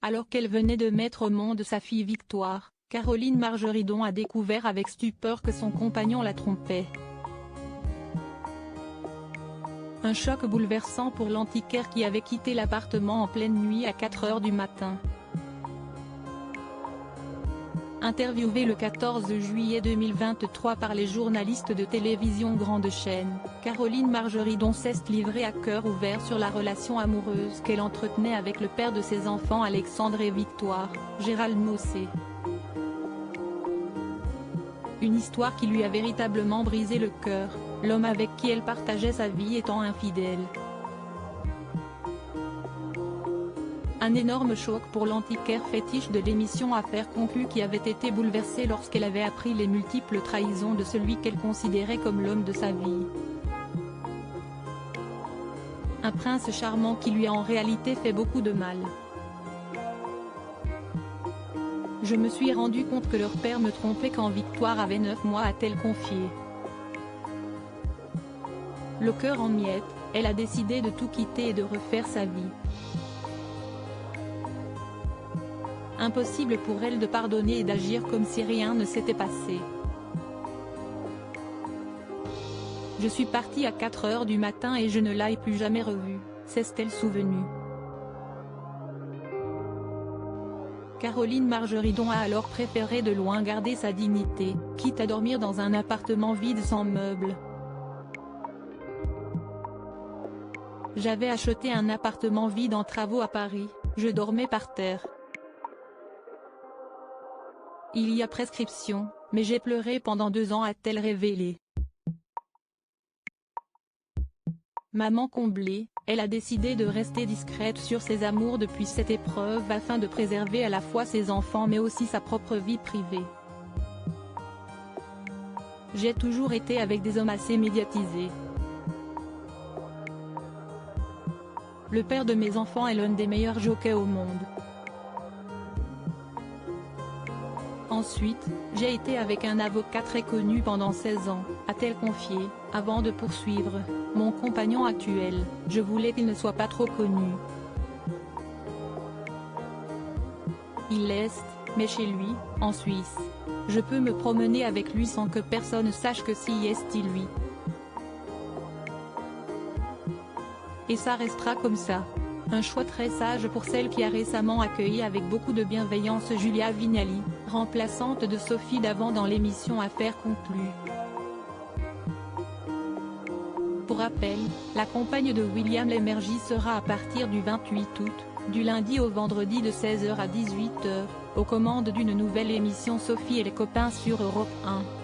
Alors qu'elle venait de mettre au monde sa fille Victoire, Caroline Margeridon a découvert avec stupeur que son compagnon la trompait. Un choc bouleversant pour l'antiquaire qui avait quitté l'appartement en pleine nuit à 4 h du matin. Interviewée le 14 juillet 2023 par les journalistes de télévision grande chaîne, Caroline Margeridon s'est livrée à cœur ouvert sur la relation amoureuse qu'elle entretenait avec le père de ses enfants Alexandre et Victoire, Gérald Mossé. Une histoire qui lui a véritablement brisé le cœur, l'homme avec qui elle partageait sa vie étant infidèle. Un énorme choc pour l'antiquaire fétiche de l'émission Affaires conclues qui avait été bouleversée lorsqu'elle avait appris les multiples trahisons de celui qu'elle considérait comme l'homme de sa vie. Un prince charmant qui lui a en réalité fait beaucoup de mal. Je me suis rendu compte que leur père me trompait quand Victoire avait 9 mois, a-t-elle confié. Le cœur en miettes, elle a décidé de tout quitter et de refaire sa vie. Impossible pour elle de pardonner et d'agir comme si rien ne s'était passé. Je suis partie à 4 h du matin et je ne l'ai plus jamais revue, s'est-elle souvenue. Caroline Margeridon a alors préféré de loin garder sa dignité, quitte à dormir dans un appartement vide sans meubles. J'avais acheté un appartement vide en travaux à Paris, je dormais par terre. Il y a prescription, mais j'ai pleuré pendant 2 ans, a-t-elle révélé. Maman comblée, elle a décidé de rester discrète sur ses amours depuis cette épreuve afin de préserver à la fois ses enfants mais aussi sa propre vie privée. J'ai toujours été avec des hommes assez médiatisés. Le père de mes enfants est l'un des meilleurs jockeys au monde. Ensuite, j'ai été avec un avocat très connu pendant 16 ans, a-t-elle confié, avant de poursuivre. Mon compagnon actuel, je voulais qu'il ne soit pas trop connu. Il est, mais chez lui, en Suisse. Je peux me promener avec lui sans que personne sache que si est lui. Et ça restera comme ça. Un choix très sage pour celle qui a récemment accueilli avec beaucoup de bienveillance Julia Vignali, remplaçante de Sophie Davant dans l'émission Affaires conclues. Pour rappel, la compagne de William Lémergie sera à partir du 28 août, du lundi au vendredi de 16 h à 18 h, aux commandes d'une nouvelle émission Sophie et les copains sur Europe 1.